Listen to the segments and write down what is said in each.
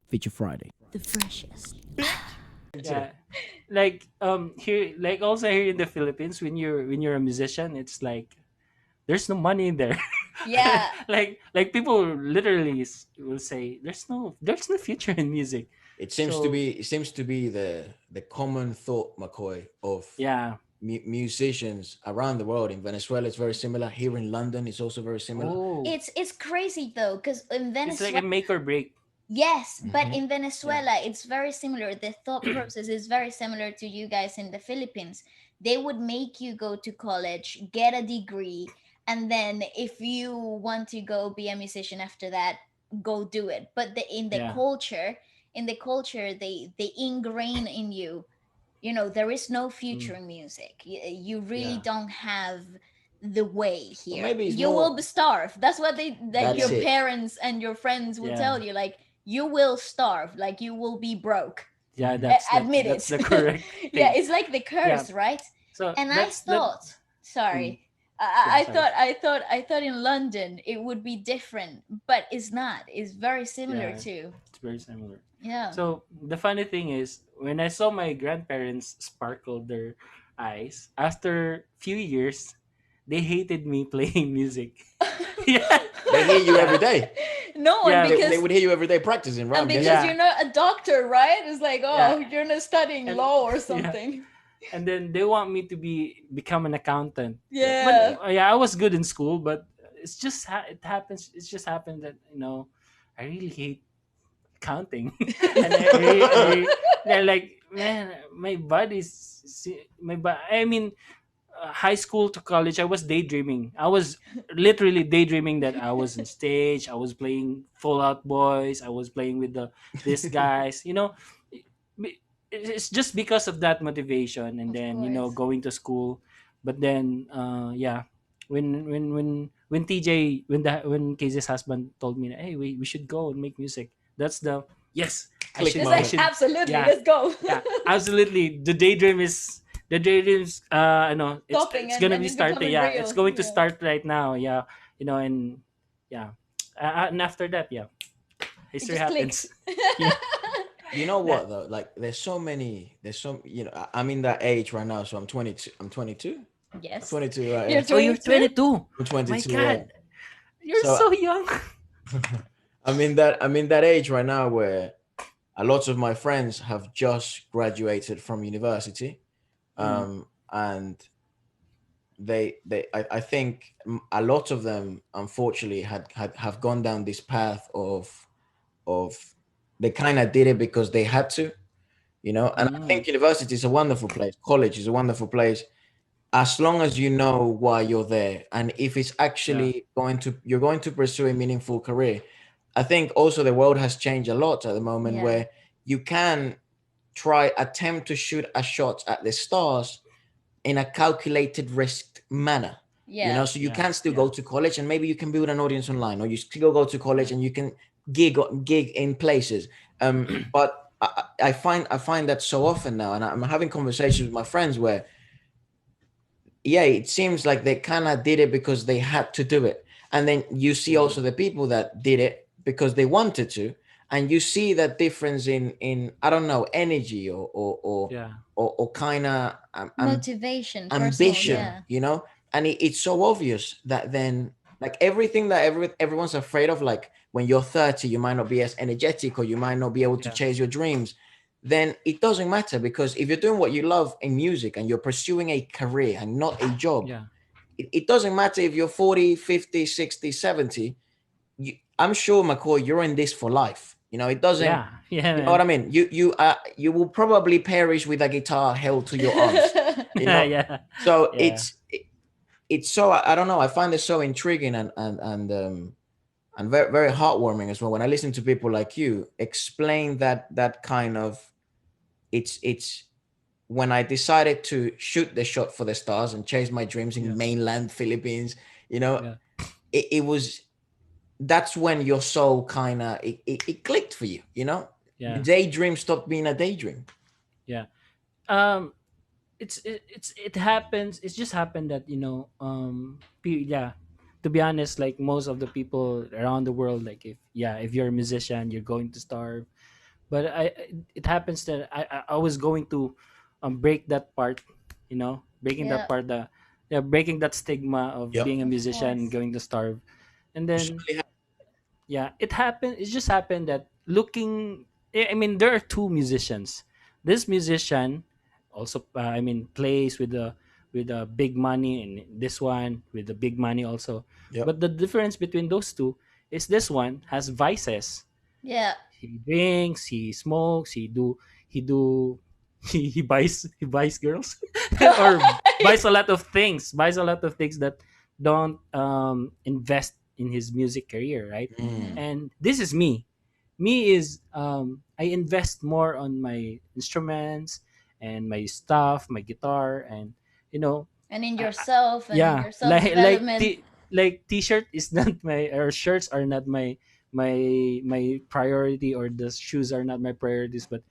Feature Friday. The freshest. Yeah, like here, like also here in the Philippines, when you're a musician, it's like there's no money in there. Yeah. Like people literally will say there's no future in music. So It seems to be the common thought, McCoy, of yeah. musicians around the world. In Venezuela, it's very similar. Here in London, it's also very similar. Oh, It's crazy though, because in it's like Venezuela, a make or break. yes, but Hmm. in Yeah. Venezuela, it's very similar. The thought process is very similar to you guys in the Philippines. They would make you go to college, get a degree, and then if you want to go be a musician after that, go do it. But Yeah. in the culture, they ingrain in you, there is no future Mm, in music. You really yeah. don't have the way Or here. maybe it's You will more. be starved. That's what your That's Yeah. it. parents and your friends will Yeah. tell you. Like, you will starve. Like, you will be broke. Yeah, Hmm. Admit that's it. the correct Yeah, thing. it's like the Yeah. curse, right? So And I that's that. thought, Mm, sorry, yeah. I Sorry. thought in London it would be different, but it's not. It's very similar Yeah, too. it's very similar. Yeah. So the funny thing is, when I saw my grandparents sparkle their eyes after few years, they hated me playing music. Yeah, They hear you every yeah, day. No, and yeah, They because would hear you every day practicing, right? and I'm because guessing. yeah, you're not a doctor, right? It's like, yeah, oh, you're not studying and law or yeah, something. and then they want me to become an accountant. But Yeah. Okay. yeah, I was good in school, but it happens. It's just happened that I really hate counting. And they're like, man, my body's I mean, high school to college, I was daydreaming. I was literally daydreaming that I was on stage, I was playing Full Out Boys, I was playing with these guys, It- it's just because of that motivation, and Of then course. going to school. But then yeah, when TJ when KZ's husband told me, hey, we should go and make music, that's the yes, I Click should It's I like, moment. should absolutely, yeah, let's go. yeah, absolutely. The daydreams Stopping, it's gonna and be it's starting. becoming Yeah, it's real. going to Yeah. start right now. Yeah, and yeah, and after that, yeah, It history just clicked. happens. Yeah, You know yeah. what though? Like, there's so I'm in that age right now, so I'm 22. I'm 22. I'm Yes. 22, right? You're Yeah. Oh, you're 22? 22. I'm My 22. Yeah. God, you're So so young. I'm in that age right now where a lot of my friends have just graduated from university, Mm, and I think a lot of them unfortunately have gone down this path of they kind of did it because they had to, and I mm, think university is a wonderful place, college is a wonderful place, as long as you know why you're there, and if it's yeah, actually you're going to pursue a meaningful career. I think also the world has changed a lot at the moment, Yeah. where you can attempt to shoot a shot at the stars in a calculated risk manner. Yeah. So you yeah, can still yeah, go to college and maybe you can build an audience online, or you still go to yeah, college and you can gig in places. But I find that so often now, and I'm having conversations with my friends where, yeah, it seems like they kind of did it because they had to do it, and then you see mm, also the people that did it because they wanted to, and you see that difference in I don't know, energy yeah, or kind of Motivation, personal, yeah, ambition, yeah. and it's so obvious that then, like, everything that everyone's afraid of, like when you're 30 you might not be as energetic, or you might not be able to yeah, chase your dreams. Then it doesn't matter, because if you're doing what you love in music and you're pursuing a career and not a job, yeah, it doesn't matter if you're 40, 50, 60, 70. I'm sure, McCoy, you're in this for life. It doesn't. yeah, yeah, You know what man. I mean? You will probably perish with a guitar held to your arms. You know, Yeah, so yeah, it's so, I don't know. I find it so intriguing and very very heartwarming as well when I listen to people like you explain that kind of, it's when I decided to shoot the shot for the stars and chase my dreams yeah, in mainland Philippines. You know, yeah, it was that's when your soul kind of it clicked for you. The yeah, daydream stopped being a daydream. yeah. Um, it happens. It's just happened that yeah. To be honest, like most of the people around the world, like if you're a musician, you're going to starve. But it happens that I was going to break that part, breaking that Yeah, part, yeah, breaking that stigma of Yep. being a of musician, course. going to starve. And You should then, really have. yeah, it happened. It just happened that looking, I mean, there are two musicians. This musician also, I mean, plays with the big money, and this one with the big money also. Yep. But the difference between those two is this one has vices. Yeah. He drinks, he smokes, he do he buys girls or buys a lot of things, that don't invest in his music career, right? Mm. And this is me. Me is I invest more on my instruments and my stuff, my guitar, and you know And in I, yourself and yeah, your self development. like t-shirt is not my, or shirts are not my priority, or the shoes are not my priorities. But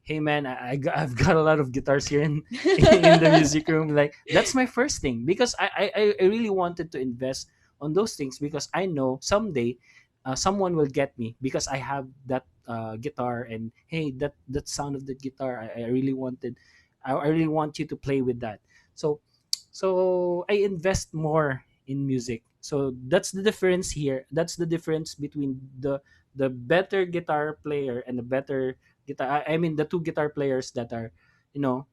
hey man, I've got a lot of guitars here in in the music room. Like that's my first thing, because I really wanted to invest on those things, because I know someday someone will get me because I have that guitar. And hey, that sound of the guitar, I really wanted, I really want you to play with that. So I invest more in music. So that's the difference here. That's the difference between the better guitar player and the better guitar. I mean the two guitar players that are, you know,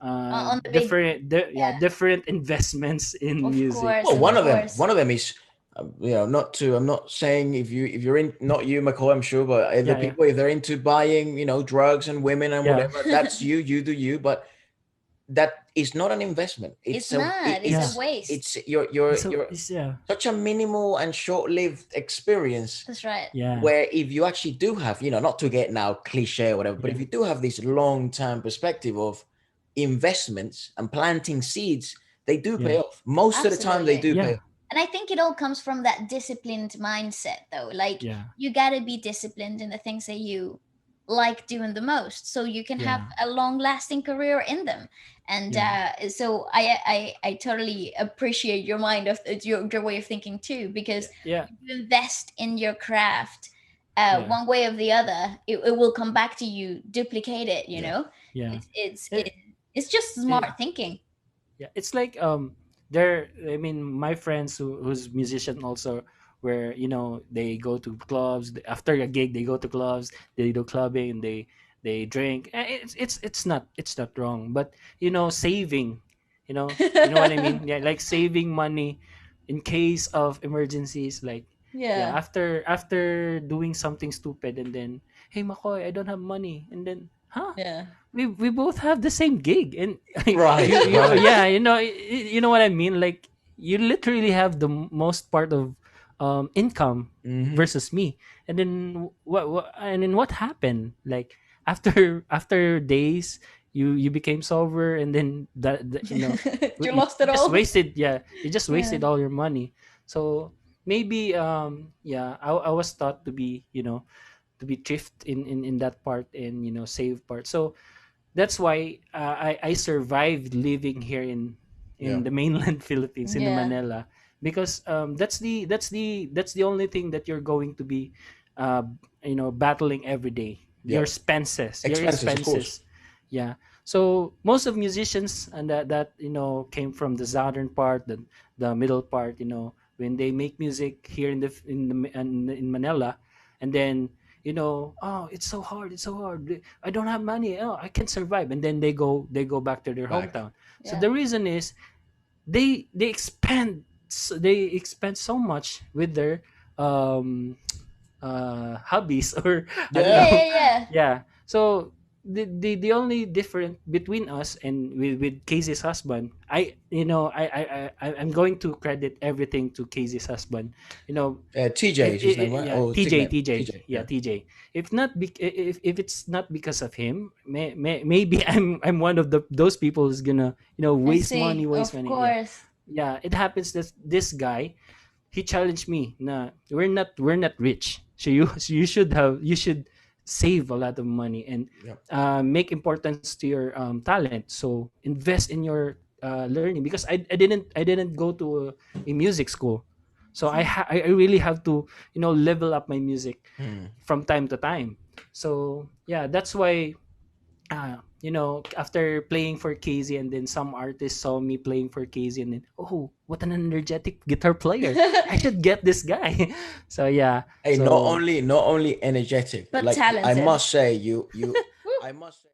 On the big, yeah, yeah, different investments in of music. course, Well, of So course. one of them is, not to. I'm not saying if you're in, not you, McCoy, I'm sure, but the yeah, yeah, people, if they're into buying, drugs and women and yeah, whatever, that's you. You do you. But that is not an investment. It's not, it's a yeah. waste. It's your It's yeah, such a minimal and short-lived experience, That's right. yeah, where if you actually do have, not to get now cliche or whatever, but yeah, if you do have this long-term perspective of investments and planting seeds, they do yeah, pay off. Most of the time, they Absolutely. do pay yeah, off. And I think it all comes from that disciplined mindset, though. Like, yeah, you gotta be disciplined in the things that you like doing the most, so you can have yeah, a long-lasting career in them. And yeah, so I totally appreciate your mind of your way of thinking too, because yeah, you invest in your craft, yeah, one way or the other, it will come back to you, duplicate it. Yeah. yeah. It, it's just It, smart thinking. yeah, it's like there, I mean, my friends who's musician also, where they go to clubs after a gig, they go to clubs, they do clubbing, and they drink. It's not wrong, but saving, you know what I mean. Yeah, like saving money in case of emergencies, like, yeah, Yeah. after doing something stupid, and then, hey Makoy, I don't have money, and then, huh, Yeah. we both have the same gig. And Right, you right. yeah, you know what I mean. Like, you literally have the most part of income Hmm. versus me. And then what happened, like, after days, you became sober, and then You you lost it just all. wasted, yeah, you just Yeah. wasted all your money. So maybe, yeah, I was taught to be thrift in that part, and save part. So that's why I survived living here Yeah. in the mainland Philippines, in the Yeah. Manila, because that's the only thing that you're going to be uh, battling every day. Yeah. Your Expenses, of course. expenses, yeah. So most of musicians, and that came from the southern part, the middle part, when they make music here in Manila, and then, oh, it's so hard, I don't have money, oh, I can't survive, and then they go back to their Back. hometown. So Yeah. the reason is they expend so much with their um hobbies, or I don't Yeah. Yeah. know. Yeah. Yeah. Yeah. So the only difference between us and with Casey's husband, I'm going to credit everything to Casey's husband. You know, TJ is his name, right? yeah, Oh, TJ, Tignet. TJ, TJ. yeah, Yeah. TJ. If it's not because of him, maybe I'm one of those people who's gonna I waste see. Of money. Yeah, course. yeah. It happens that this guy, he challenged me. Nah, we're not rich, so you should save a lot of money, and Yeah. make importance to your talent. So invest in your learning, because I didn't go to a music school. So I really have to level up my music Hmm. from time to time. So yeah, that's why after playing for KZ, and then some artists saw me playing for KZ, and then, oh, what an energetic guitar player! I should get this guy. So yeah, Hey, so not only energetic, But like I talented. must say, you I must say